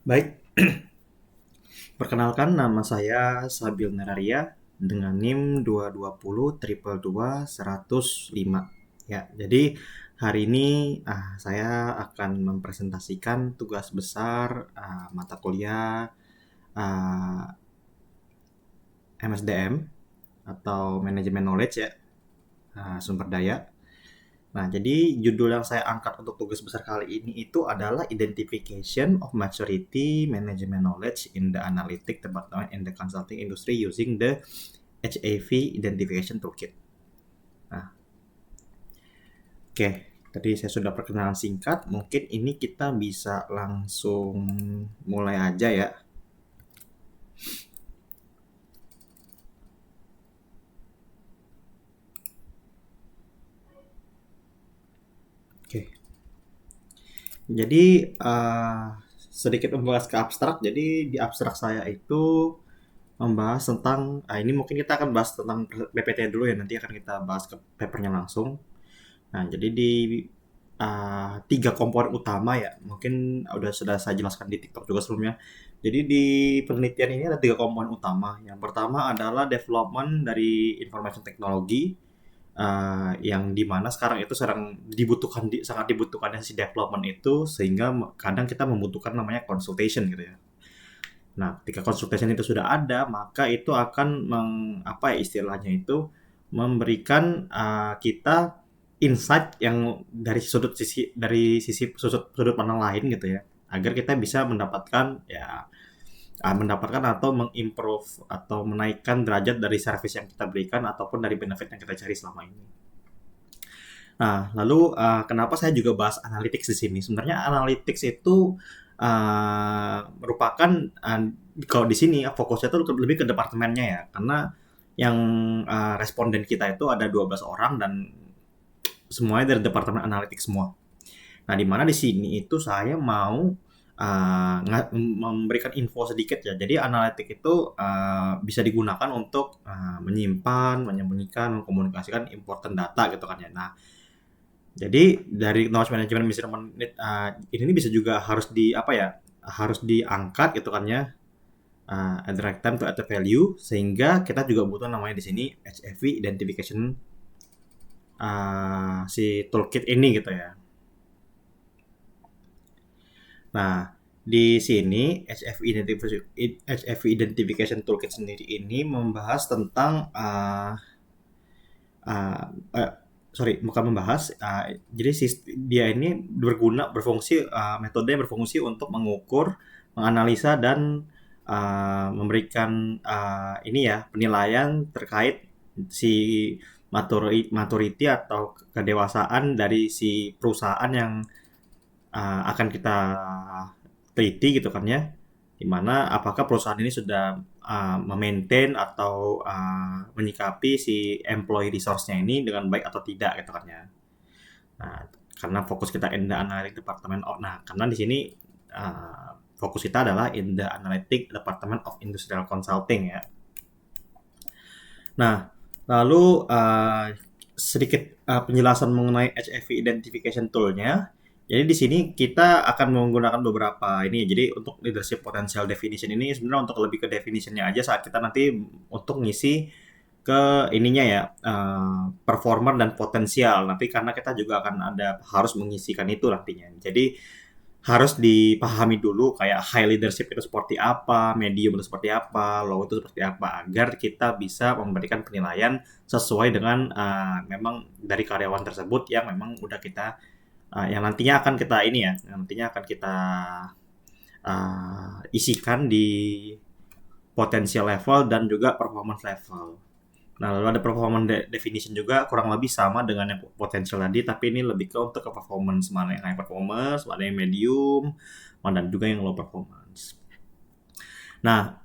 Baik, perkenalkan nama saya Sabil Nararia dengan NIM 220 222 105. Ya, jadi hari ini saya akan mempresentasikan tugas besar mata kuliah ah, MSDM atau Manajemen Knowledge ya, sumber daya. Nah, jadi judul yang saya angkat untuk tugas besar kali ini itu adalah Identification of Maturity Management Knowledge in the Analytic Department in the Consulting Industry using the HAV Identification Toolkit. Nah, oke. Tadi saya sudah perkenalan singkat. Mungkin ini kita bisa langsung mulai aja ya. Oke. Jadi sedikit membahas ke abstrak. Jadi di abstrak saya itu membahas tentang ini mungkin kita akan bahas tentang PPT dulu ya, nanti akan kita bahas ke papernya langsung. Nah, jadi di tiga komponen utama ya, mungkin sudah saya jelaskan di TikTok juga sebelumnya. Jadi di penelitian ini ada tiga komponen utama. Yang pertama adalah development dari information technology, yang dimana sekarang itu sangat dibutuhkannya si development itu, sehingga kadang kita membutuhkan namanya consultation gitu ya. Nah, ketika consultation itu sudah ada, maka itu akan apa ya istilahnya itu, memberikan kita insight yang dari sudut pandang lain gitu ya, agar kita bisa mendapatkan atau mengimprove atau menaikkan derajat dari service yang kita berikan ataupun dari benefit yang kita cari selama ini. Nah, lalu kenapa saya juga bahas analytics di sini? Sebenarnya analytics itu merupakan kalau di sini fokusnya tuh lebih ke departemennya ya, karena yang responden kita itu ada 12 orang dan semuanya dari departemen analytics semua. Nah, di mana di sini itu saya mau memberikan info sedikit ya. Jadi analitik itu bisa digunakan untuk menyimpan, menyembunyikan, mengkomunikasikan important data gitu kan ya. Nah, jadi dari knowledge management measurement ini bisa juga harus harus diangkat gitu kan ya. At the right time to add the value, sehingga kita juga butuh namanya di sini HFV identification si toolkit ini gitu ya. Nah, di sini HFV identification toolkit sendiri ini membahas tentang uh, uh, bukan membahas. Jadi dia ini berfungsi, metode yang berfungsi untuk mengukur, menganalisa dan memberikan ini ya penilaian terkait si maturity atau kedewasaan dari si perusahaan yang akan kita teliti gitu kan ya, dimana apakah perusahaan ini sudah memaintain atau menyikapi si employee resource-nya ini dengan baik atau tidak gitu kan ya. Nah, karena fokus kita in the analytic department karena di sini fokus kita adalah in the analytic department of industrial consulting ya. Nah, lalu sedikit penjelasan mengenai HFV identification tool-nya. Jadi di sini kita akan menggunakan beberapa ini. Jadi untuk leadership potential definition ini sebenarnya untuk lebih ke definition-nya aja saat kita nanti untuk ngisi ke ininya ya, performer dan potensial. Nanti karena kita juga akan harus mengisikan itu nantinya. Jadi harus dipahami dulu kayak high leadership itu seperti apa, medium itu seperti apa, low itu seperti apa, agar kita bisa memberikan penilaian sesuai dengan memang dari karyawan tersebut yang memang udah kita yang nantinya akan kita ini ya, yang nantinya akan kita isikan di potensial level dan juga performance level. Nah, lalu ada performance definition juga kurang lebih sama dengan yang potensial tadi, tapi ini lebih untuk ke performance, mana yang high performance, mana yang medium, mana juga yang low performance. Nah,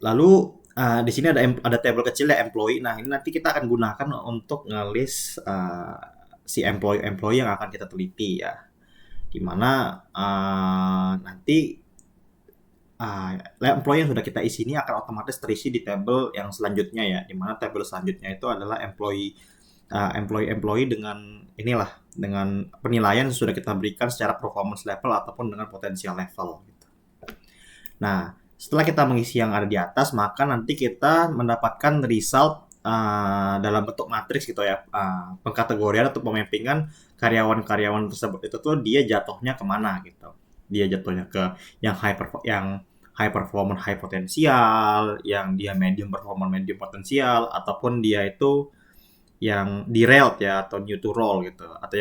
lalu di sini ada tabel kecil ya employee. Nah, ini nanti kita akan gunakan untuk ngelis si employee yang akan kita teliti ya. Dimana nanti employee yang sudah kita isi ini akan otomatis terisi di tabel yang selanjutnya ya, dimana tabel selanjutnya itu adalah employee employee-employee dengan penilaian yang sudah kita berikan secara performance level ataupun dengan potensial level gitu. Nah, setelah kita mengisi yang ada di atas, maka nanti kita mendapatkan result dalam bentuk matriks gitu ya, pengkategorian atau pemappingan karyawan-karyawan tersebut itu tuh dia jatuhnya kemana gitu. Dia jatuhnya ke yang high performance high potensial, yang dia medium performance medium potensial, ataupun dia itu yang derailed ya atau neutral gitu, atau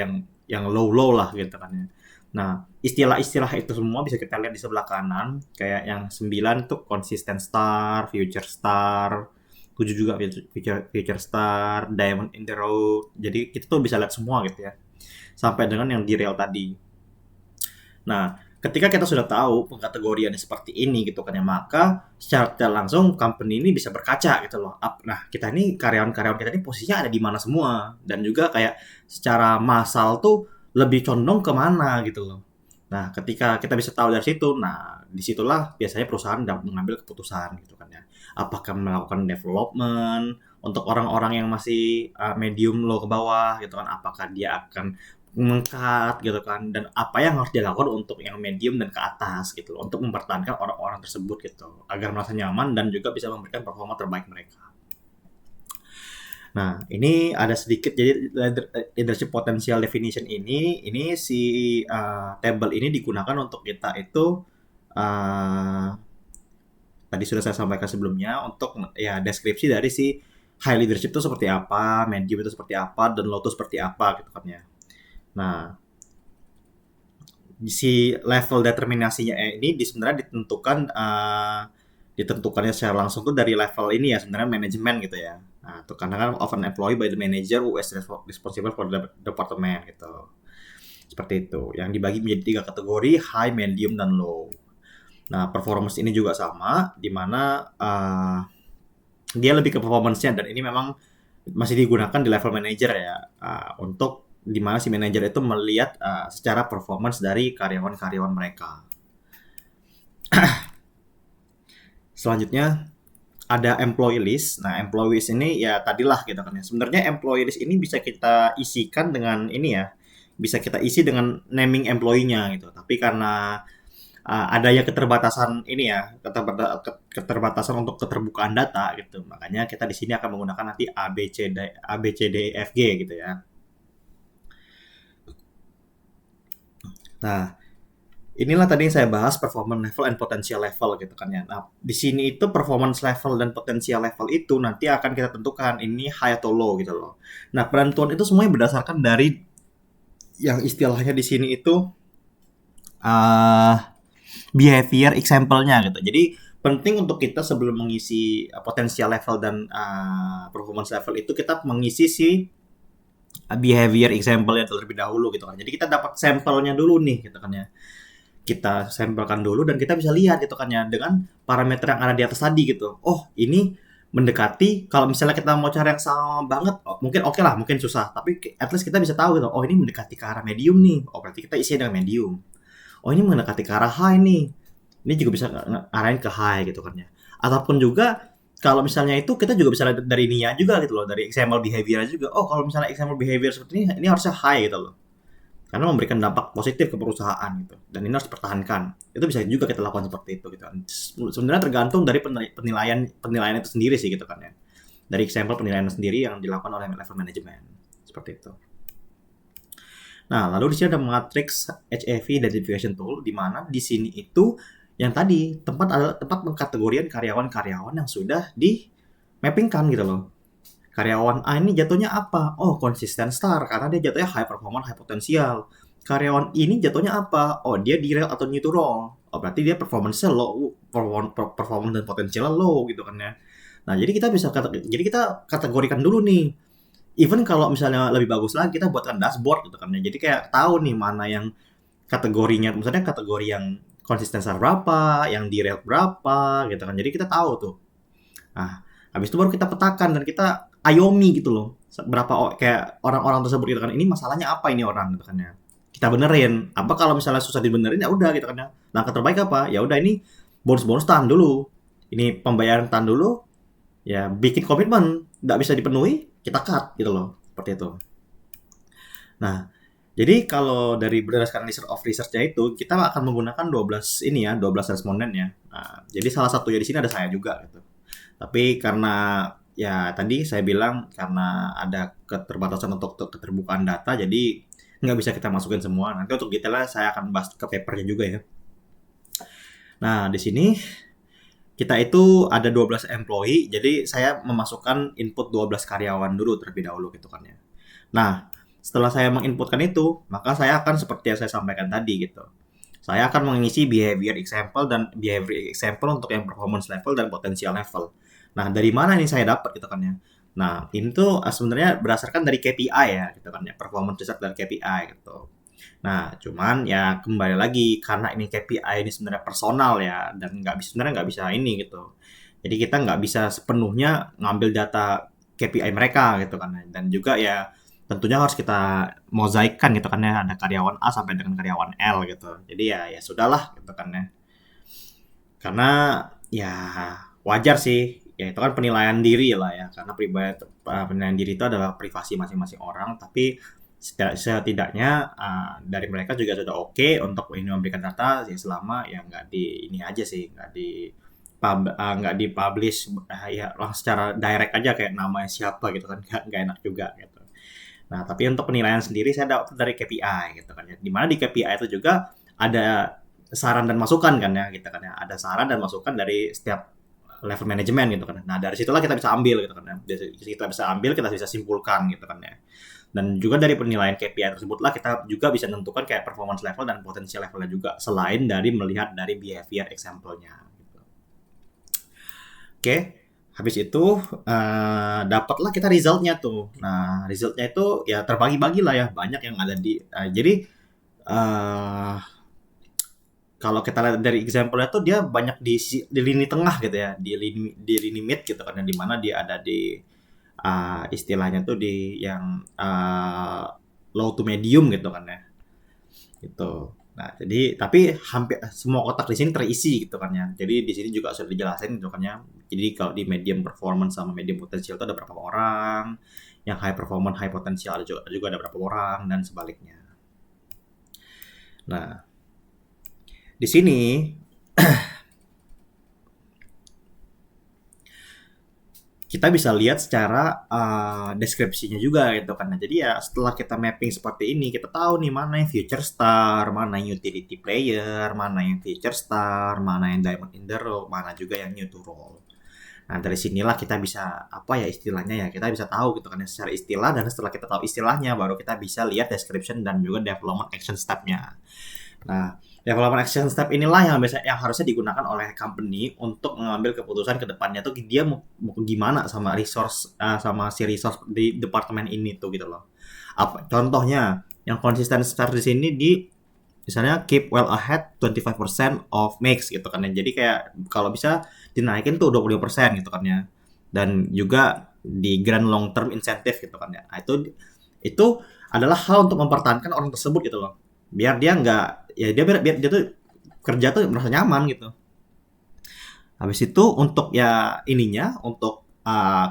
yang low low lah gitu kan ya. Nah, istilah-istilah itu semua bisa kita lihat di sebelah kanan, kayak yang 9 tuh consistent star, future star, 7 juga future star, diamond in the road. Jadi kita tuh bisa lihat semua gitu ya. Sampai dengan yang di real tadi. Nah, ketika kita sudah tahu pengkategoriannya seperti ini gitu kan ya, maka secara tidak langsung company ini bisa berkaca gitu loh. Nah, kita ini karyawan-karyawan kita ini posisinya ada di mana semua, dan juga kayak secara massal tuh lebih condong ke mana gitu loh. Nah, ketika kita bisa tahu dari situ, nah disitulah biasanya perusahaan dapat mengambil keputusan gitu kan ya. Apakah melakukan development untuk orang-orang yang masih medium low ke bawah gitu kan, apakah dia akan mengangkat gitu kan, dan apa yang harus dilakukan untuk yang medium dan ke atas gitu loh, untuk mempertahankan orang-orang tersebut gitu agar merasa nyaman dan juga bisa memberikan performa terbaik mereka. Nah, ini ada sedikit, jadi leadership potential definition ini si table ini digunakan untuk kita itu tadi sudah saya sampaikan sebelumnya untuk ya deskripsi dari si high leadership itu seperti apa, medium itu seperti apa, dan low itu seperti apa gitu kan ya. Nah, si level determinasinya ini sebenarnya ditentukannya secara langsung tuh dari level ini ya, sebenarnya manajemen gitu ya. Nah, itu karena kan of an employee by the manager who is responsible for the department gitu. Seperti itu. Yang dibagi menjadi 3 kategori, high, medium, dan low. Nah, performance ini juga sama, di mana dia lebih ke performance-nya, dan ini memang masih digunakan di level manager ya, untuk di mana si manajer itu melihat secara performance dari karyawan-karyawan mereka. Selanjutnya ada employee list. Nah, employee list ini ya tadilah gitu kan ya. Sebenarnya employee list ini bisa kita isikan dengan ini ya, bisa kita isi dengan naming employee-nya gitu. Tapi karena adanya keterbatasan ini ya, keterbatasan untuk keterbukaan data gitu, makanya kita di sini akan menggunakan nanti A B C D E F G gitu ya. Nah, inilah tadi yang saya bahas performance level and potential level gitu kan ya. Nah, di sini itu performance level dan potential level itu nanti akan kita tentukan ini high atau low gitu loh. Nah, penentuan itu semuanya berdasarkan dari yang istilahnya di sini itu behavior example-nya gitu. Jadi penting untuk kita sebelum mengisi potential level dan performance level itu kita mengisi si behavior example-nya terlebih dahulu gitu kan. Jadi kita dapat sampelnya dulu nih gitu kan ya. Kita sampelkan dulu dan kita bisa lihat gitu kan ya dengan parameter yang ada di atas tadi gitu. Oh, ini mendekati, kalau misalnya kita mau cari yang sama banget, mungkin oke lah, mungkin susah. Tapi at least kita bisa tahu gitu. Oh, ini mendekati ke arah medium nih. Oh, berarti kita isi dengan medium. Oh, ini mendekati ke arah high nih. Ini juga bisa arahin ke high gitu kan ya. Ataupun juga kalau misalnya itu kita juga bisa lihat dari ininya juga gitu loh, dari example behavior juga. Oh, kalau misalnya example behavior seperti ini harusnya high gitu loh. Karena memberikan dampak positif ke perusahaan gitu. Dan ini harus dipertahankan. Itu bisa juga kita lakukan seperti itu gitu kan. Sebenarnya tergantung dari penilaian itu sendiri sih gitu kan ya. Dari example penilaian sendiri yang dilakukan oleh level manajemen. Seperti itu. Nah, lalu di sini ada matrix HAV identification tool, di mana di sini itu yang tadi adalah tempat pengkategorian karyawan-karyawan yang sudah di mappingkan gitu loh. Karyawan A ini jatuhnya apa? Oh, konsisten star karena dia jatuhnya high performance, high potensial. Karyawan ini jatuhnya apa? Oh, dia di rel atau neutral. Oh, berarti dia performance-nya low, performance dan potensialnya low gitu kan ya. Nah, jadi kita kategorikan dulu nih. Even kalau misalnya lebih bagus lagi, kita buatkan dashboard gitu kan ya. Jadi kayak tahu nih mana yang kategorinya, misalnya kategori yang konsisten star berapa, yang di rel berapa gitu kan. Jadi kita tahu tuh. Nah, habis itu baru kita petakan dan kita ayomi gitu loh. Berapa kayak orang-orang tersebut gitu kan. Ini masalahnya apa ini orang gitu kan ya. Kita benerin. Apa kalau misalnya susah dibenerin ya udah gitu kan ya. Langkah terbaik apa? Ya udah ini bonus-bonus tahan dulu. Ini pembayaran tahan dulu. Ya bikin komitmen, nggak bisa dipenuhi, kita cut gitu loh. seperti itu. Nah, jadi kalau dari berdasarkan research-nya itu kita akan menggunakan 12 ini ya, 12 responden ya. Nah, jadi salah satunya di sini ada saya juga gitu. Tapi karena ya tadi saya bilang karena ada keterbatasan untuk keterbukaan data, jadi nggak bisa kita masukin semua. Nanti untuk detailnya saya akan bahas ke papernya juga ya. Nah, di sini kita itu ada 12 employee, jadi saya memasukkan input 12 karyawan dulu terlebih dahulu gitu kan ya. Nah, setelah saya menginputkan itu, maka saya akan seperti yang saya sampaikan tadi gitu. Saya akan mengisi behavior example dan behavior example untuk yang performance level dan potential level. Nah, dari mana nih saya dapat gitu kan ya? Nah, ini tuh sebenarnya berdasarkan dari KPI ya gitu kan ya, performance result dari KPI gitu. Nah, cuman ya kembali lagi karena ini KPI ini sebenarnya personal ya dan sebenarnya nggak bisa ini gitu. Jadi kita nggak bisa sepenuhnya ngambil data KPI mereka gitu kan. Dan juga ya tentunya harus kita mozaikkan gitu kan ya ada karyawan A sampai dengan karyawan L gitu. Jadi ya sudahlah gitu kan ya. Karena ya wajar sih ya itu kan penilaian diri lah ya karena penilaian diri itu adalah privasi masing-masing orang tapi setidaknya dari mereka juga sudah oke untuk ini memberikan data ya selama ya nggak di ini aja sih nggak dipublish ya langsung secara direct aja kayak namanya siapa gitu kan nggak enak juga gitu. Nah tapi untuk penilaian sendiri saya dapat dari KPI gitu kan ya dimana di KPI itu juga ada saran dan masukan kan ya gitu kan ya ada saran dan masukan dari setiap level manajemen gitu kan. Nah dari situlah kita bisa ambil gitu kan ya. Kita bisa ambil kita bisa simpulkan gitu kan ya. Dan juga dari penilaian KPI tersebutlah kita juga bisa menentukan kayak performance level dan potensial levelnya juga selain dari melihat dari behavior example-nya. Gitu. Oke, habis itu dapatlah kita resultnya tuh. Nah resultnya itu ya terbagi-bagi lah ya banyak yang ada di. Jadi uh, kalau kita lihat dari example-nya tuh dia banyak di lini tengah gitu ya, di lini mid gitu kan, di mana dia ada di istilahnya tuh di yang low to medium gitu kan ya, gitu. Nah jadi tapi hampir semua kotak di sini terisi gitu kan ya. Jadi di sini juga sudah dijelasin gitu kan ya. Jadi kalau di medium performance sama medium potensial itu ada berapa orang, yang high performance high potensial juga ada berapa orang dan sebaliknya. Nah di sini kita bisa lihat secara deskripsinya juga gitu kan. Nah, jadi ya setelah kita mapping seperti ini, kita tahu nih mana yang future star, mana yang utility player, mana yang feature star, mana yang diamond in the rough, mana juga yang new to role. Nah, dari sinilah kita bisa apa ya istilahnya ya, kita bisa tahu gitu kan ya, secara istilah dan setelah kita tahu istilahnya baru kita bisa lihat description dan juga development action step-nya. Nah, development action step inilah yang harusnya digunakan oleh company untuk mengambil keputusan ke depannya tuh dia mau gimana sama sama si resource di departemen ini tuh gitu loh. Apa contohnya yang konsisten start di sini di misalnya keep well ahead 25% of mix gitu kan ya. Jadi kayak kalau bisa dinaikin tuh 25% gitu kan ya. Dan juga di grand long term incentive gitu kan ya. Nah, itu adalah hal untuk mempertahankan orang tersebut gitu loh. Biar dia nggak ya biar dia tuh kerja tuh merasa nyaman gitu. Habis itu untuk ya ininya untuk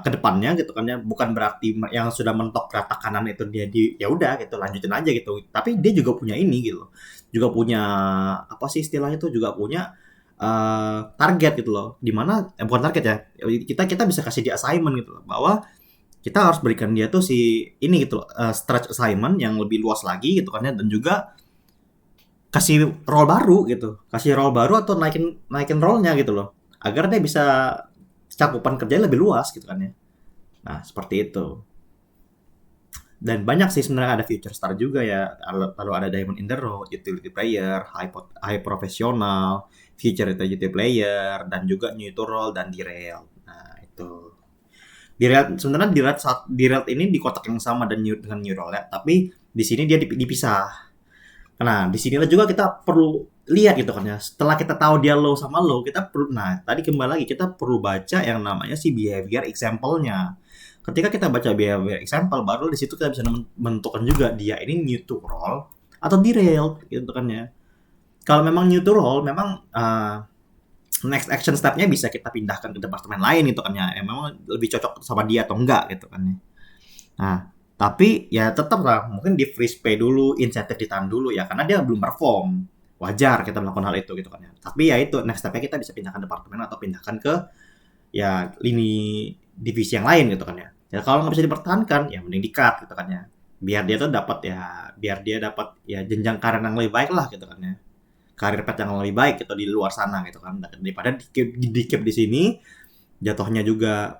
kedepannya gitu kan ya bukan berarti yang sudah mentok rata kanan itu dia di ya udah gitu lanjutin aja gitu tapi dia juga punya ini gitu juga punya apa sih istilahnya itu juga punya target gitu loh dimana bukan target ya kita kita bisa kasih dia assignment gitu loh bahwa kita harus berikan dia tuh si ini gitu loh stretch assignment yang lebih luas lagi gitu kan ya dan juga kasih role baru gitu kasih role baru atau naikin naikin role-nya gitu loh agar dia bisa cakupan kerjanya lebih luas gitu kan ya nah seperti itu dan banyak sih sebenarnya ada future star juga ya lalu ada diamond in the road utility player high professional future utility player dan juga neutral dan derail nah itu derail sebenarnya derail ini di kotak yang sama dengan neural ya tapi di sini dia dipisah. Nah, di sinilah juga kita perlu lihat gitu kan ya. Setelah kita tahu dia low sama low, kita perlu nah, tadi kembali lagi kita perlu baca yang namanya si behavior example-nya. Ketika kita baca behavior example, baru di situ kita bisa menentukan juga dia ini new to role atau derailed gitu kan ya. Kalau memang new to role, memang next action step-nya bisa kita pindahkan ke departemen lain gitu kan ya. Yang memang lebih cocok sama dia atau enggak gitu kan ya. Nah, Tapi ya tetap lah, mungkin di freeze pay dulu, insentif ditahan dulu ya, karena dia belum perform. Wajar kita melakukan hal itu gitu kan ya. Tapi ya itu next step-nya kita bisa pindahkan departemen atau pindahkan ke ya lini divisi yang lain gitu kan ya. Ya kalau nggak bisa dipertahankan ya mending di-cut gitu kan ya. Biar dia dapat ya jenjang karir yang lebih baik lah gitu kan ya. Karir path yang lebih baik gitu di luar sana gitu kan. Daripada di-keep di sini jatuhnya juga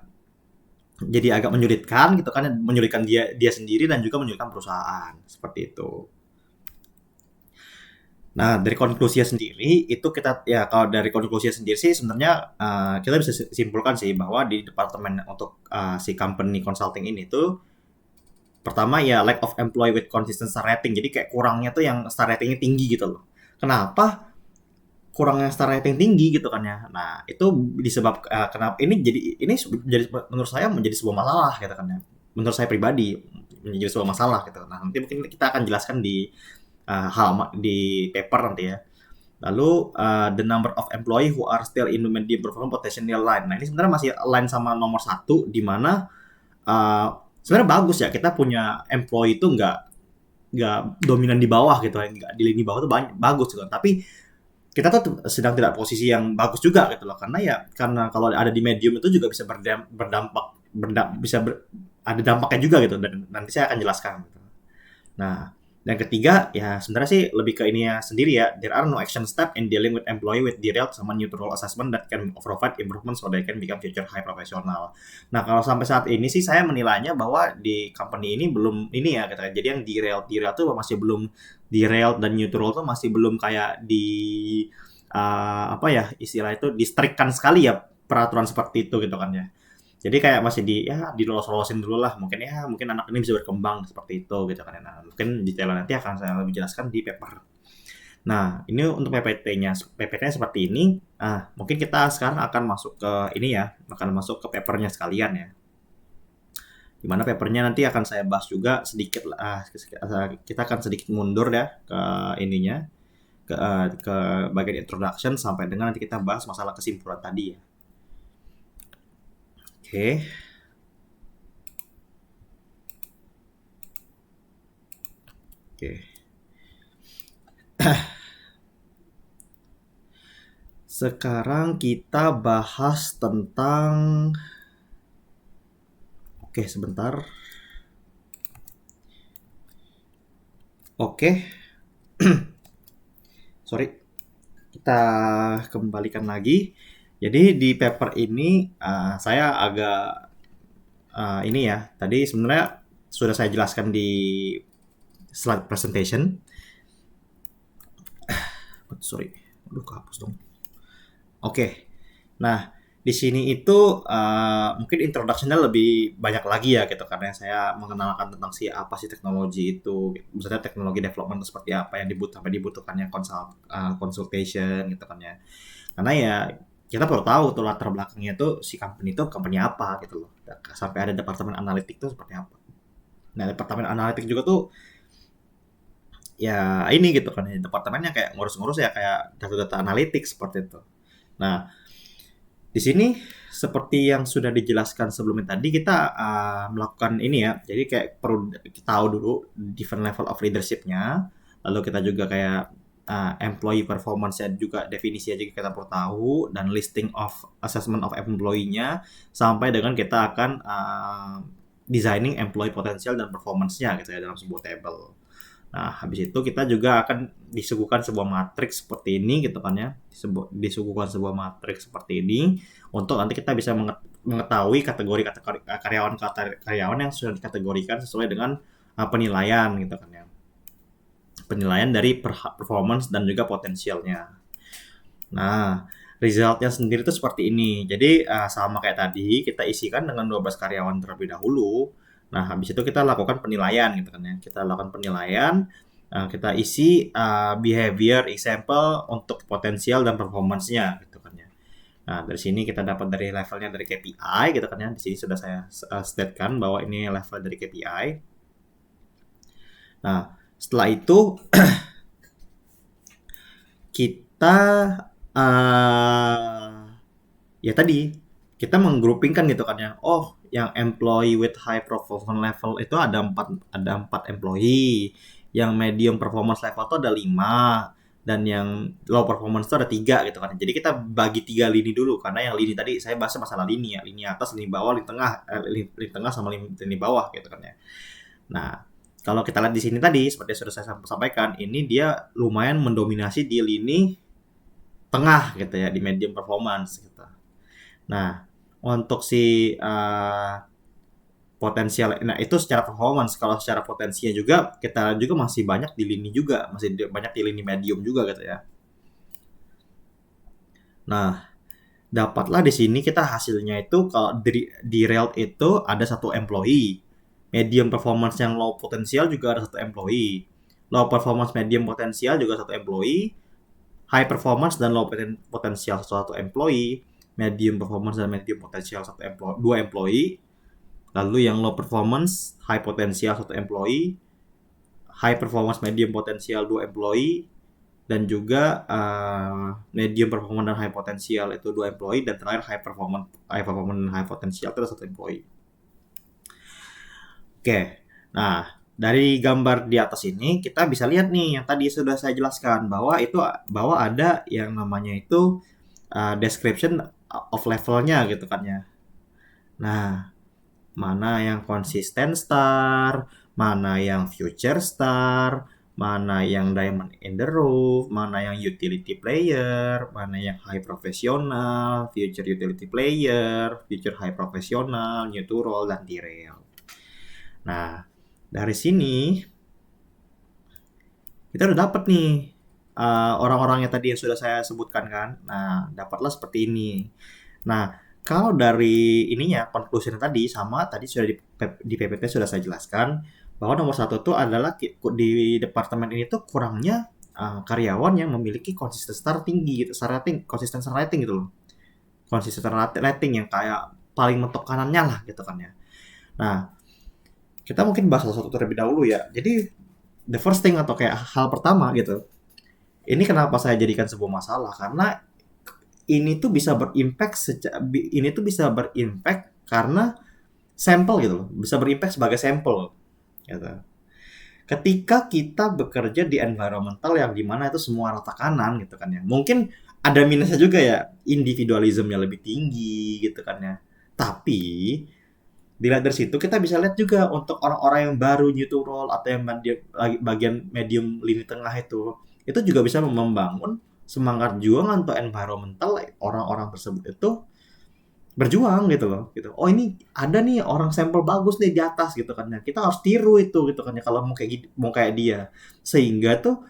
jadi agak menyulitkan gitu kan, menyulitkan dia dia sendiri dan juga menyulitkan perusahaan seperti itu. Nah, dari konklusinya sendiri itu kita ya kalau dari konklusinya sendiri sih sebenarnya kita bisa simpulkan sih bahwa di departemen untuk si company consulting ini tuh pertama ya lack of employee with consistent star rating. Jadi kayak kurangnya tuh yang star ratingnya tinggi gitu loh. Kenapa kurangnya star rating tinggi gitu kan ya? Nah, itu disebab kenapa ini jadi menurut saya menjadi sebuah masalah gitu kan ya. Menurut saya pribadi menjadi sebuah masalah gitu. Nah, nanti mungkin kita akan jelaskan di di paper nanti ya. Lalu the number of employee who are still in the medium performance potential line. Nah ini sebenarnya masih align sama nomor satu di mana sebenarnya bagus ya kita punya employee itu nggak dominan di bawah gitu ya, nggak di lini bawah tuh bagus gitu. Tapi kita tuh sedang tidak posisi yang bagus juga gitu loh karena kalau ada di medium itu juga bisa ada dampaknya juga gitu dan nanti saya akan jelaskan gitu. Nah, dan ketiga, ya sebenarnya sih lebih ke ininya sendiri ya. There are no action step in dealing with employee with derailed sama neutral assessment that can provide improvement so they can become future high professional. Nah, kalau sampai saat ini sih saya menilainya bahwa di company ini belum ini ya kata. Jadi yang derailed tuh masih belum derailed dan neutral tuh masih belum kayak di apa ya istilah itu distrikkan sekali ya peraturan seperti itu gitu kan ya. Jadi kayak masih dilolos-lolosin dulu lah. Mungkin anak ini bisa berkembang seperti itu gitu kan. Nah, mungkin detailnya nanti akan saya lebih jelaskan di paper. Nah, ini untuk PPT-nya seperti ini. Mungkin kita sekarang akan masuk ke ini ya, akan masuk ke papernya sekalian ya. Dimana papernya nanti akan saya bahas juga sedikit. Kita akan sedikit mundur ya ke ininya, ke bagian introduction sampai dengan nanti kita bahas masalah kesimpulan tadi ya. Oke. Oke. Sekarang kita bahas tentang Oke, sebentar. Oke. Sorry. Kita kembalikan lagi. Jadi di paper ini saya agak ini ya. Tadi sebenarnya sudah saya jelaskan di slide presentation. Sorry. Aduh, kehapus dong. Oke. Nah, di sini itu mungkin introduction-nya lebih banyak lagi ya gitu karena saya mengenalkan tentang apa sih teknologi itu, misalnya teknologi development itu seperti apa yang dibutuhkannya consultation gitu kan ya. Karena ya kita perlu tahu tuh latar belakangnya tuh si company itu company apa gitu loh. Sampai ada departemen analitik itu seperti apa. Nah, departemen analitik juga tuh ya ini gitu kan ya, departemennya kayak ngurus-ngurus ya kayak data-data analitik seperti itu. Nah, di sini seperti yang sudah dijelaskan sebelumnya tadi kita melakukan ini ya. Jadi kayak perlu kita tahu dulu different level of leadership-nya. Lalu kita juga kayak employee performance-nya juga definisinya juga kita perlu tahu dan listing of assessment of employee-nya sampai dengan kita akan designing employee potential dan performance-nya gitu ya dalam sebuah table. Nah, habis itu kita juga akan disuguhkan sebuah matriks seperti ini gitu kan ya. Disuguhkan sebuah matriks seperti ini untuk nanti kita bisa mengetahui kategori karyawan yang sudah dikategorikan sesuai dengan penilaian gitu kan ya. Penilaian dari performance dan juga potensialnya. Nah, resultnya sendiri itu seperti ini. Jadi sama kayak tadi kita isikan dengan 12 karyawan terlebih dahulu. Nah, habis itu kita lakukan penilaian gitu kan ya. Kita lakukan penilaian, kita isi behavior example untuk potensial dan performance-nya gitu kan ya. Nah, dari sini kita dapat dari levelnya dari KPI gitu kan ya. Di sini sudah saya statekan bahwa ini level dari KPI. Nah, setelah itu kita ya tadi kita menggroupingkan gitu kan ya. Oh, yang employee with high performance level itu ada empat employee. Yang medium performance level itu ada 5 dan yang low performance itu ada 3 gitu kan. Jadi kita bagi 3 lini dulu karena yang lini tadi saya bahas masalah lini ya, lini atas, lini bawah, lini tengah, lini tengah sama lini bawah gitu kan ya. Nah, kalau kita lihat di sini tadi seperti yang sudah saya sampaikan, ini dia lumayan mendominasi di lini tengah gitu ya, di medium performance gitu. Nah, untuk si potensial, nah itu secara performance. Kalau secara potensinya juga kita juga masih banyak di lini juga, masih banyak di lini medium juga gitu ya. Nah, dapatlah di sini kita hasilnya itu kalau di rel itu ada satu employee. Medium performance yang low potensial juga ada satu employee. Low performance medium potensial juga satu employee. High performance dan low potensial satu employee. Medium performance dan medium potensial dua employee. Lalu yang low performance, high potensial satu employee. High performance medium potensial dua employee. Dan juga medium performance dan high potensial itu dua employee, dan terakhir high performance dan high potensial itu satu employee. Oke, nah dari gambar di atas ini kita bisa lihat nih yang tadi sudah saya jelaskan bahwa ada yang namanya itu description of levelnya gitu kan ya. Nah, mana yang konsisten star, mana yang future star, mana yang diamond in the rough, mana yang utility player, mana yang high professional, future utility player, future high professional, neutral, dan derail. Nah, dari sini kita udah dapat nih orang-orangnya tadi yang sudah saya sebutkan kan. Nah, dapatlah seperti ini. Nah, kalau dari ininya conclusion tadi sama tadi sudah di PPT sudah saya jelaskan bahwa nomor satu itu adalah di departemen ini tuh kurangnya karyawan yang memiliki konsisten star tinggi gitu, konsisten star rating gitu loh. Konsisten star rating yang kayak paling mentok kanannya lah gitu kan ya. Nah, kita mungkin bahas salah satu terlebih dahulu ya. Jadi the first thing atau kayak hal pertama gitu. Ini kenapa saya jadikan sebuah masalah karena ini tuh bisa berimpact karena sampel gitu loh, bisa berimpact sebagai sampel gitu. Ketika kita bekerja di environmental yang dimana itu semua rata kanan gitu kan ya, mungkin ada minusnya juga ya, individualismenya lebih tinggi gitu kan ya, tapi dilihat dari situ kita bisa lihat juga untuk orang-orang yang baru new to role atau yang bagian medium lini tengah itu juga bisa membangun semangat juang atau environmental orang-orang tersebut itu berjuang gitu loh gitu. Oh, ini ada nih orang sampel bagus nih di atas gitu kan ya. Kita harus tiru itu gitu kan ya kalau mau kayak dia. Sehingga tuh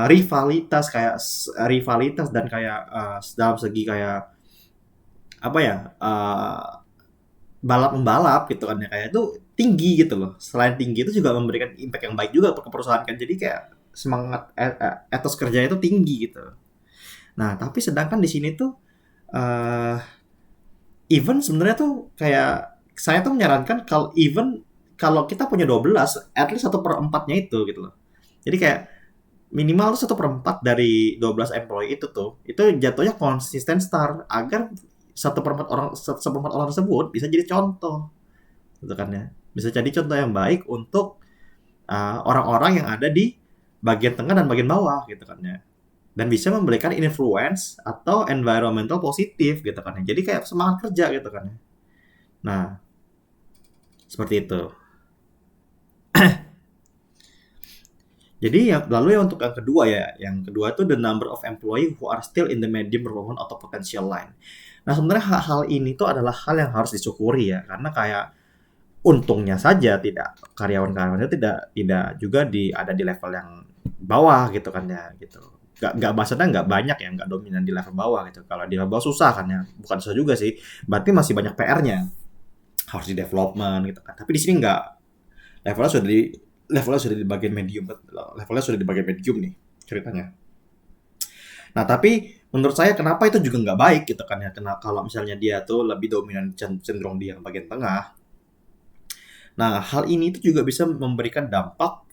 rivalitas dan kayak dalam segi kayak apa ya? Balap membalap gitu kan ya, kayak itu tinggi gitu loh. Selain tinggi itu juga memberikan impact yang baik juga untuk perusahaan kan. Jadi kayak semangat etos kerjanya itu tinggi gitu. Nah, tapi sedangkan di sini tuh even sebenarnya tuh kayak saya tuh menyarankan kalau kita punya 12, at least 1/4-nya itu gitu loh. Jadi kayak minimal 1/4 dari 12 employee itu jatuhnya konsisten star agar 1/4 orang tersebut bisa jadi contoh gitu kan ya, bisa jadi contoh yang baik untuk orang-orang yang ada di bagian tengah dan bagian bawah gitu kan ya, dan bisa memberikan influence atau environmental positif gitu kan ya, jadi kayak semangat kerja gitu kan ya. Nah, seperti itu. Jadi lalu yang untuk yang kedua itu the number of employee who are still in the medium performance atau potential line. Nah, sebenarnya hal ini tuh adalah hal yang harus disyukuri ya, karena kayak untungnya saja tidak karyawan-karyawannya tidak juga ada di level yang bawah gitu kan ya gitu. Nggak maksudnya nggak banyak ya, nggak dominan di level bawah gitu. Kalau di level bawah susah kan ya, bukan susah juga sih. Berarti masih banyak PR-nya, harus di development gitu kan. Tapi di sini nggak, levelnya sudah di levelnya sudah di bagian medium nih ceritanya. Nah, tapi menurut saya kenapa itu juga nggak baik gitu kan ya, kalau misalnya dia tuh lebih dominan cenderung di yang bagian tengah. Nah, hal ini itu juga bisa memberikan dampak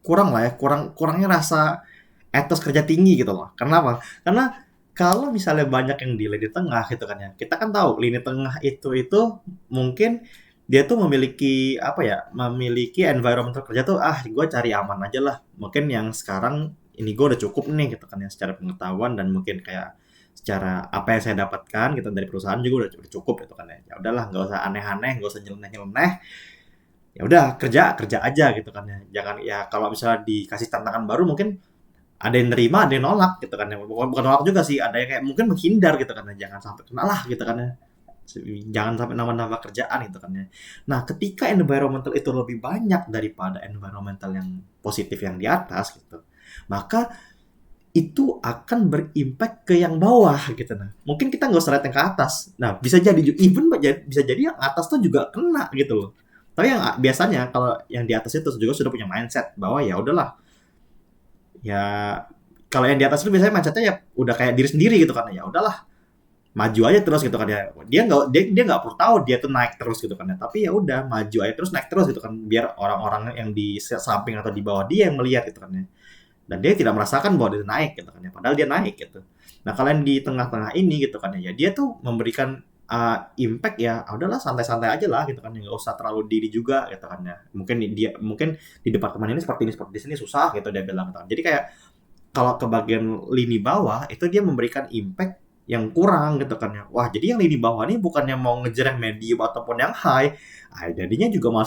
kurangnya rasa etos kerja tinggi gitu loh. Kenapa? Karena kalau misalnya banyak yang di lini tengah gitu kan ya, kita kan tahu lini tengah itu mungkin dia tuh memiliki apa ya, memiliki environment kerja tuh gue cari aman aja lah. Mungkin yang sekarang ini gue udah cukup nih gitu kan ya secara pengetahuan dan mungkin kayak secara apa yang saya dapatkan gitu dari perusahaan juga udah cukup gitu kan ya. Ya udahlah nggak usah aneh-aneh, nggak usah nyeleneh-nyeleneh. Ya udah kerja kerja aja gitu kan ya. Jangan ya kalau misalnya dikasih tantangan baru mungkin ada yang nerima, ada yang nolak gitu kan ya. Bukan nolak juga sih, ada yang kayak mungkin menghindar gitu kan ya. Jangan sampai kena lah gitu kan ya. Jangan sampai nambah-nambah kerjaan gitu kan ya. Nah, ketika environmental itu lebih banyak daripada environmental yang positif yang di atas gitu, maka itu akan berimpact ke yang bawah gitu nah. Mungkin kita nggak usah lihat yang ke atas. Nah, bisa jadi even bisa jadi yang atas tuh juga kena gitu loh. Tapi yang biasanya kalau yang di atas itu juga sudah punya mindset bahwa ya udahlah, ya kalau yang di atas itu biasanya mindsetnya ya udah kayak diri sendiri gitu kan ya udahlah maju aja terus gitu kan ya dia nggak perlu tahu dia tuh naik terus gitu kan ya tapi ya udah maju aja terus naik terus gitu kan biar orang-orang yang di samping atau di bawah dia yang melihat gitu kan ya dan dia tidak merasakan bahwa dia naik gitu kan ya padahal dia naik gitu nah kalian di tengah-tengah ini gitu kan ya dia tuh memberikan impact ya udahlah santai-santai aja lah gitu kan ya nggak usah terlalu diri juga gitu kan ya mungkin di departemen ini seperti di sini susah gitu dia bilang gitu kan. Jadi kayak kalau ke bagian lini bawah itu dia memberikan impact yang kurang gitu kan ya. Wah, jadi yang lini bawah ini bukannya mau ngejar yang medium ataupun yang high. Jadinya juga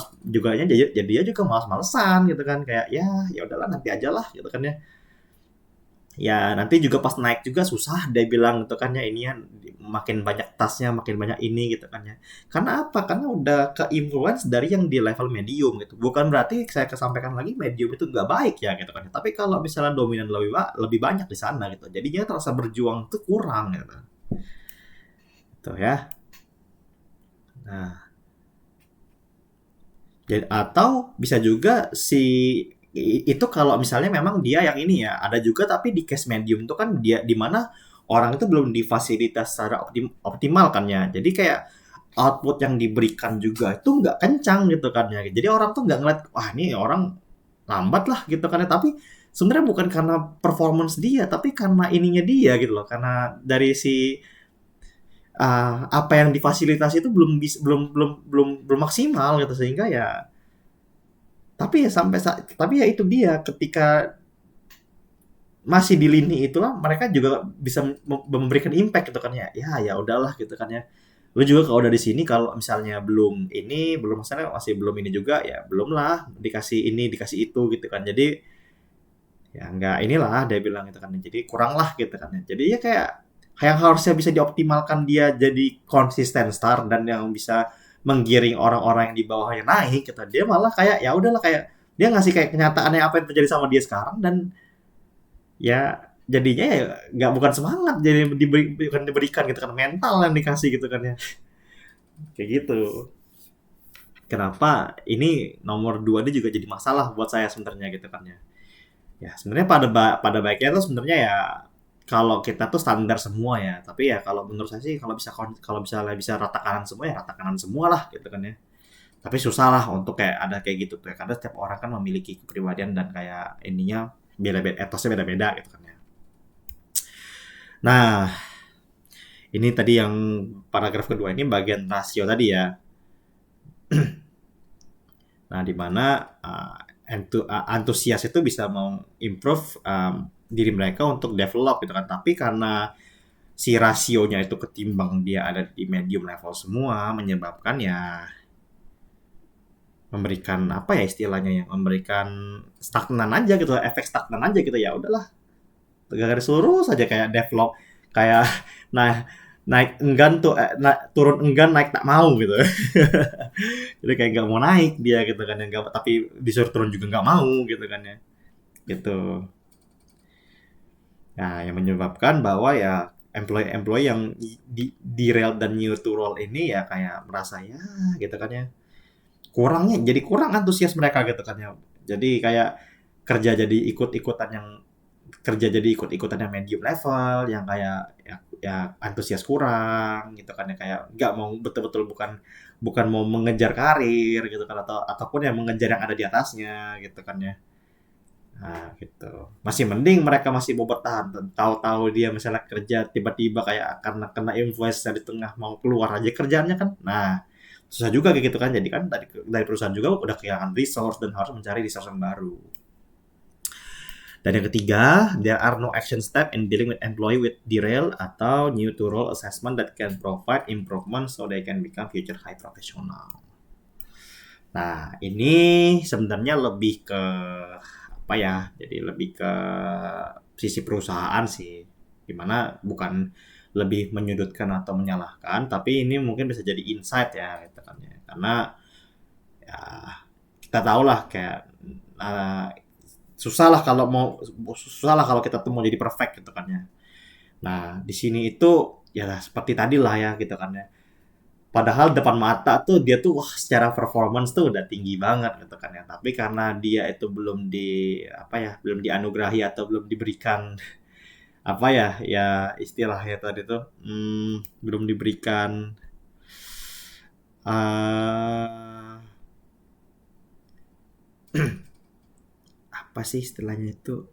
jadinya juga males-malesan gitu kan kayak ya udahlah nanti aja lah gitu kan ya. Ya nanti juga pas naik juga susah dia bilang gitu kan ya ini ya makin banyak tasnya makin banyak ini gitu kan ya karena apa karena udah ke influence dari yang di level medium gitu bukan berarti saya kesampaikan lagi medium itu nggak baik ya gitu kan ya. Tapi kalau misalnya dominan lebih banyak di sana gitu jadinya terasa berjuang tuh kurang gitu tuh ya. Nah, jadi atau bisa juga itu kalau misalnya memang dia yang ini ya, ada juga tapi di case medium itu kan dia di mana orang itu belum difasilitas secara optimal kan ya. Jadi kayak output yang diberikan juga itu nggak kencang gitu kan ya. Jadi orang tuh nggak ngeliat, wah ini orang lambat lah gitu kan ya. Tapi sebenarnya bukan karena performance dia, tapi karena ininya dia gitu loh. Karena dari si apa yang difasilitasi itu belum bis, belum belum belum belum maksimal gitu sehingga ya tapi ya tapi ya itu dia ketika masih di lini itulah mereka juga bisa memberikan impact gitu kan ya ya udahlah gitu kan ya lu juga kalau udah di sini kalau misalnya belum ini belum misalnya masih belum ini juga ya belum lah dikasih ini dikasih itu gitu kan jadi ya nggak inilah dia bilang gitu kan jadi kurang lah gitu kan ya jadi ya kayak yang harusnya bisa dioptimalkan dia jadi konsisten star dan yang bisa menggiring orang-orang yang di bawahnya naik gitu dia malah kayak ya udahlah kayak dia ngasih kayak kenyataannya apa yang terjadi sama dia sekarang dan ya jadinya ya nggak bukan semangat jadi bukan diberikan gitu kan mental yang dikasih gitu kan ya kayak gitu kenapa ini nomor dua ini juga jadi masalah buat saya sebenarnya gitu kan ya. Ya sebenarnya pada baiknya tuh sebenarnya ya kalau kita tuh standar semua ya. Tapi ya kalau menurut saya sih kalau misalnya bisa rata kanan semua ya rata kanan semua lah gitu kan ya. Tapi susah lah untuk kayak ada kayak gitu tuh ya. Karena setiap orang kan memiliki kepribadian dan kayak ininya beda-beda etosnya beda-beda gitu kan ya. Nah, ini tadi yang paragraf kedua ini bagian rasio tadi ya. Nah, di mana antusias itu bisa mau improve diri mereka untuk develop gitu kan. Tapi karena si rasionya itu ketimbang dia ada di medium level semua menyebabkan ya memberikan apa ya istilahnya ya memberikan stagnan aja gitu efek stagnan aja gitu ya udahlah garis lurus saja kayak develop kayak nah naik enggan tuh turun enggan naik tak mau gitu jadi kayak nggak mau naik dia gitu kan ya nggak tapi disuruh turun juga nggak mau gitu kan ya gitu. Nah, yang menyebabkan bahwa ya employee-employee yang di rel dan new to role ini ya kayak merasa ya gitu kan ya. Kurangnya jadi kurang antusias mereka gitu kan ya. Jadi kayak kerja jadi ikut-ikutan yang kerja jadi ikut-ikutan yang medium level yang kayak ya antusias kurang gitu kan ya kayak nggak mau betul-betul bukan bukan mau mengejar karir gitu kan ataupun yang mengejar yang ada di atasnya gitu kan ya. Nah, gitu. Masih mending mereka masih mau bertahan. Tahu-tahu dia misalnya kerja tiba-tiba kayak karena kena influence di tengah mau keluar aja kerjaannya kan. Nah, susah juga kayak gitu kan. Jadi kan dari perusahaan juga udah kehilangan resource dan harus mencari resource yang baru. Dan yang ketiga, there are no action step in dealing with employee with derail atau new to role assessment that can provide improvement so they can become future high professional. Nah, ini sebenarnya lebih ke apa ya? Jadi lebih ke sisi perusahaan sih. Dimana bukan lebih menyudutkan atau menyalahkan, tapi ini mungkin bisa jadi insight ya, gitu kan ya. Karena ya kita tahu lah kayak uh, susah lah kalau kita tuh mau jadi perfect gitu kan ya. Nah, di sini itu ya seperti tadi lah ya gitu kan ya. Padahal depan mata tuh dia tuh wah secara performance tuh udah tinggi banget gitu kan ya. Tapi karena dia itu belum di apa ya, belum dianugerahi atau belum diberikan apa ya, ya istilahnya tadi tuh belum diberikan eh apa sih istilahnya itu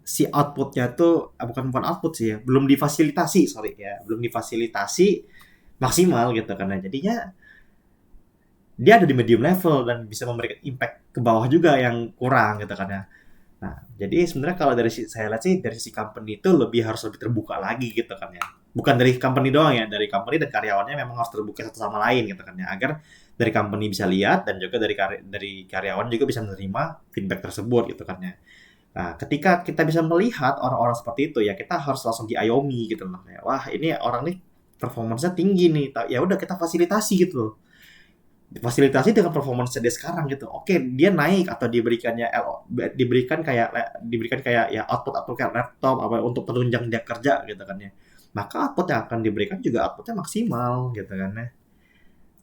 si outputnya tuh bukan output sih ya, belum difasilitasi sorry ya, belum difasilitasi maksimal gitu karena jadinya dia ada di medium level dan bisa memberikan impact ke bawah juga yang kurang gitu kan ya. Nah, jadi sebenarnya kalau dari saya lihat sih dari sisi company itu harus lebih terbuka lagi gitu kan ya. Bukan dari company doang ya, dari company dan karyawannya memang harus terbuka satu sama lain gitu kan ya. Agar dari company bisa lihat dan juga dari karyawan juga bisa menerima feedback tersebut gitu kan ya. Nah, ketika kita bisa melihat orang-orang seperti itu ya kita harus langsung diayomi gitu loh. Kayak, wah, ini orang nih performance-nya tinggi nih. Ya udah kita fasilitasi gitu loh, fasilitasi dengan performance dia sekarang gitu. Oke, dia naik atau diberikan kayak ya output kayak laptop apa untuk penunjang dia kerja gitu kan ya. Maka output yang akan diberikan juga outputnya maksimal gitu kan ya.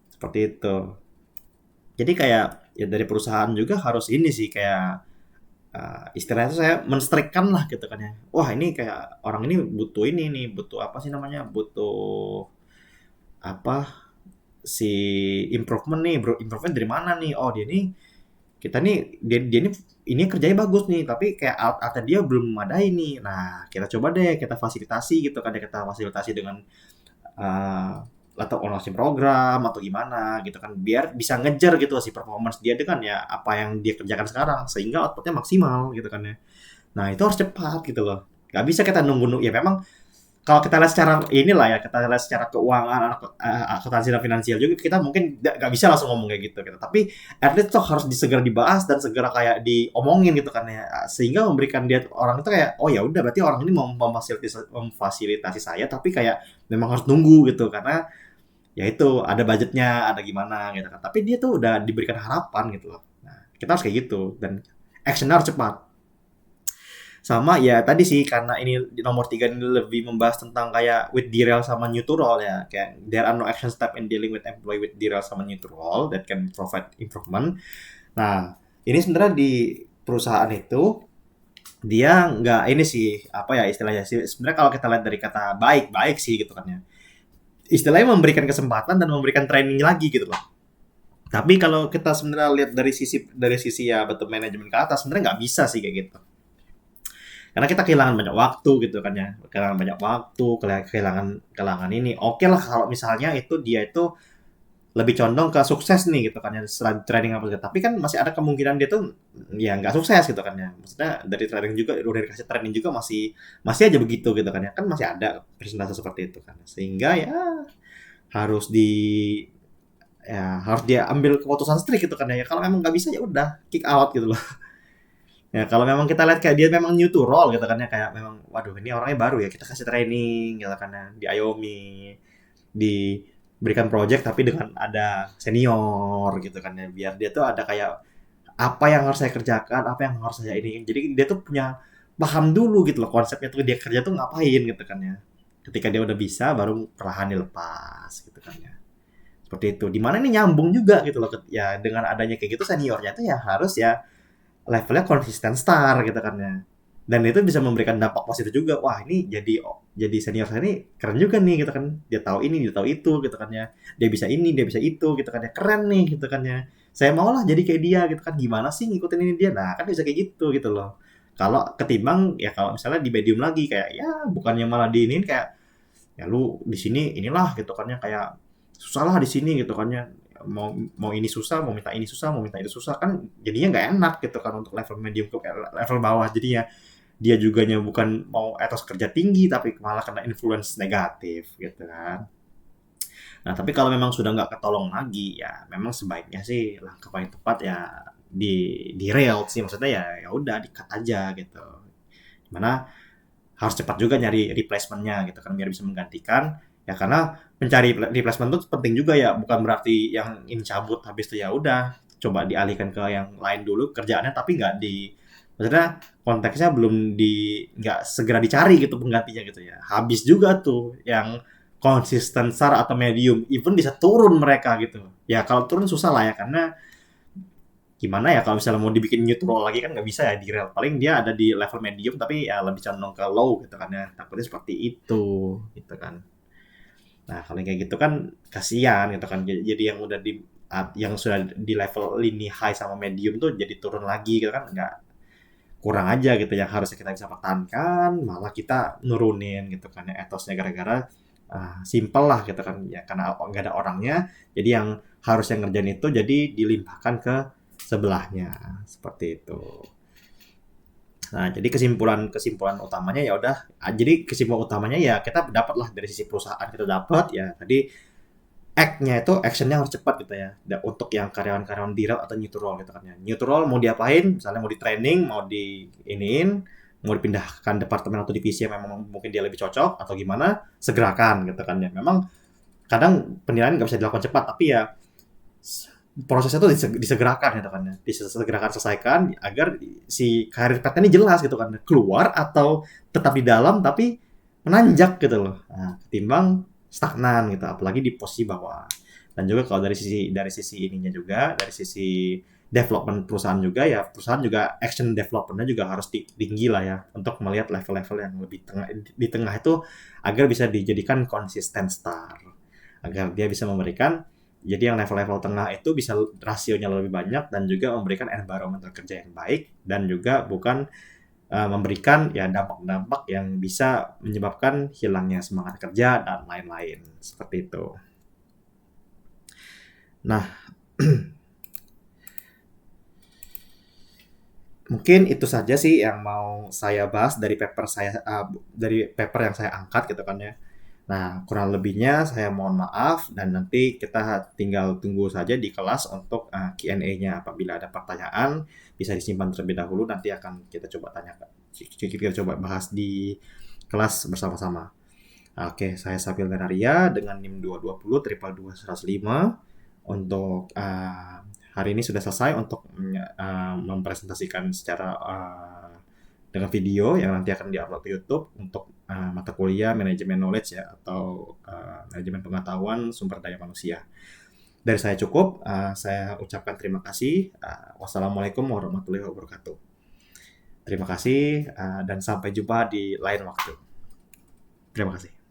Seperti itu. Jadi kayak ya dari perusahaan juga harus ini sih kayak istilahnya itu saya menstrikkan lah gitu kan ya. Wah ini kayak orang ini butuh ini nih, butuh apa sih namanya? Butuh apa si improvement nih bro, improvement dari mana nih, oh dia nih kita nih dia nih ini kerjanya bagus nih tapi kayak alat dia belum memadai nih, nah kita coba deh kita fasilitasi gitu kan ya, kita fasilitasi dengan uh, atau online program atau gimana gitu kan biar bisa ngejar gitu si performance dia dengan ya apa yang dia kerjakan sekarang sehingga outputnya maksimal gitu kan ya. Nah itu harus cepat gitu loh, nggak bisa kita nunggu ya memang kalau kita lihat secara inilah ya, kita lihat secara keuangan, akuntansi dan finansial juga kita mungkin nggak bisa langsung ngomong kayak gitu, gitu. Tapi at least tuh harus segera dibahas dan segera kayak diomongin gitu kan ya, sehingga memberikan dia orang itu kayak oh ya udah berarti orang ini mau memfasilitasi saya, tapi kayak memang harus nunggu gitu karena ya itu ada budgetnya, ada gimana gitu kan. Tapi dia tuh udah diberikan harapan gitu loh. Nah, kita harus kayak gitu dan action harus cepat. Sama ya tadi sih karena ini di nomor 3 ini lebih membahas tentang kayak with derail sama new to role ya. Kayak there are no action step in dealing with employee with derail sama new to role that can provide improvement. Nah, ini sebenarnya di perusahaan itu dia nggak ini sih apa ya istilahnya sih sebenarnya kalau kita lihat dari kata baik sih gitu kan ya. Istilahnya memberikan kesempatan dan memberikan training lagi gitu loh. Tapi kalau kita sebenarnya lihat dari sisi ya betul manajemen ke atas sebenarnya nggak bisa sih kayak gitu, karena kita kehilangan banyak waktu gitu kan ya, kehilangan banyak waktu, kehilangan kehilangan ini oke lah kalau misalnya itu dia itu lebih condong ke sukses nih gitu kan ya setelah training apa gitu, tapi kan masih ada kemungkinan dia tuh ya nggak sukses gitu kan ya, maksudnya dari training juga udah dikasih training juga masih masih aja begitu gitu kan ya, kan masih ada presentasi seperti itu kan sehingga ya harus di harus dia ambil keputusan strict gitu kan ya, kalau memang nggak bisa ya udah kick out gitu loh. Ya kalau memang kita lihat kayak dia memang new to role gitu kan ya, kayak memang waduh ini orangnya baru ya, kita kasih training gitu kan ya, diayomi, diberikan project tapi dengan ada senior gitu kan ya, biar dia tuh ada kayak apa yang harus saya kerjakan, apa yang harus saya ini. Jadi dia tuh punya paham dulu gitu loh konsepnya tuh dia kerja tuh ngapain gitu kan ya. Ketika dia udah bisa baru perlahan dilepas gitu kan ya. Seperti itu. Dimana ini nyambung juga gitu loh ya dengan adanya kayak gitu seniornya tuh ya harus ya levelnya konsisten star gitu kan ya. Dan itu bisa memberikan dampak positif juga. Wah, ini jadi senior saya ini keren juga nih gitu kan. Dia tahu ini, dia tahu itu gitu kan ya. Dia bisa ini, dia bisa itu gitu kan ya. Keren nih gitu kan ya. saya maulah jadi kayak dia gitu kan, gimana sih ngikutin ini dia, nah kan bisa kayak gitu gitu loh. Kalau ketimbang ya kalau misalnya di medium lagi kayak ya bukannya malah diinin kayak ya lu di sini inilah gitu kan ya, kayak susah lah di sini gitu kan ya, mau mau ini susah, mau minta ini susah, mau minta itu susah, kan jadinya nggak enak gitu kan untuk level medium ke level bawah, jadinya dia juganya bukan mau etos kerja tinggi tapi malah kena influence negatif gitu kan. Nah, tapi kalau memang sudah nggak ketolong lagi, ya memang sebaiknya sih langkah paling tepat ya di rail sih, maksudnya ya ya udah di-cut aja gitu. Dimana harus cepat juga nyari replacement-nya gitu kan biar bisa menggantikan. Ya karena mencari replacement itu penting juga ya, bukan berarti yang ini cabut habis itu ya udah coba dialihkan ke yang lain dulu kerjaannya, tapi nggak di, maksudnya konteksnya belum di, nggak segera dicari gitu penggantinya gitu ya. Habis juga tuh yang konsisten SAR atau medium, even bisa turun mereka gitu. Ya kalau turun susah lah ya, karena gimana ya kalau misalnya mau dibikin neutral lagi kan nggak bisa ya di rel. Paling dia ada di level medium tapi ya lebih condong ke low gitu kan ya. Takutnya seperti itu gitu kan. Nah kalau kayak gitu kan kasihan gitu kan. Jadi yang udah di yang sudah di level lini high sama medium tuh jadi turun lagi gitu kan, nggak, kurang aja gitu yang harusnya kita bisa pertahankan malah kita nurunin gitu kan ya etosnya, gara-gara simple lah gitu kan ya, karena nggak ada orangnya, jadi yang harusnya ngerjain itu jadi dilimpahkan ke sebelahnya seperti itu. Nah, jadi kesimpulan utamanya ya udah, jadi kesimpulan utamanya ya kita dapat lah dari sisi perusahaan kita dapat ya tadi, act-nya itu actionnya harus cepat gitu ya. Untuk yang karyawan-karyawan direct atau neutral gitu kan ya. Neutral mau diapain, misalnya mau di training, mau di iniin, mau dipindahkan departemen atau divisi yang memang mungkin dia lebih cocok atau gimana, segerakan gitu kan ya. Memang kadang penilaian nggak bisa dilakukan cepat, tapi ya prosesnya tuh disegerakan gitu kan ya, disegerakan selesaikan agar si karir path ini jelas gitu kan, keluar atau tetap di dalam tapi menanjak gitu loh, nah, ketimbang stagnan gitu apalagi di posisi bawah. Dan juga kalau dari sisi ininya juga, dari sisi development perusahaan juga ya, perusahaan juga action developmentnya juga harus tinggi lah ya untuk melihat level-level yang lebih tengah, di tengah itu agar bisa dijadikan konsisten star, agar dia bisa memberikan, jadi yang level-level tengah itu bisa rasionya lebih banyak dan juga memberikan environment kerja yang baik dan juga bukan memberikan ya dampak-dampak yang bisa menyebabkan hilangnya semangat kerja dan lain-lain seperti itu. Nah, mungkin itu saja sih yang mau saya bahas dari paper saya, dari paper yang saya angkat gitu kan ya. Nah, kurang lebihnya saya mohon maaf dan nanti kita tinggal tunggu saja di kelas untuk Q&A-nya. Apabila ada pertanyaan bisa disimpan terlebih dahulu, nanti akan kita coba tanyakan. Kita coba bahas di kelas bersama-sama. Oke, saya Sabil Neraria dengan NIM 220 222 untuk hari ini sudah selesai untuk mempresentasikan secara dengan video yang nanti akan diupload ke YouTube untuk mata kuliah manajemen knowledge ya, atau manajemen pengetahuan sumber daya manusia. Dari saya cukup, saya ucapkan terima kasih. Wassalamualaikum warahmatullahi wabarakatuh. Terima kasih dan sampai jumpa di lain waktu. Terima kasih.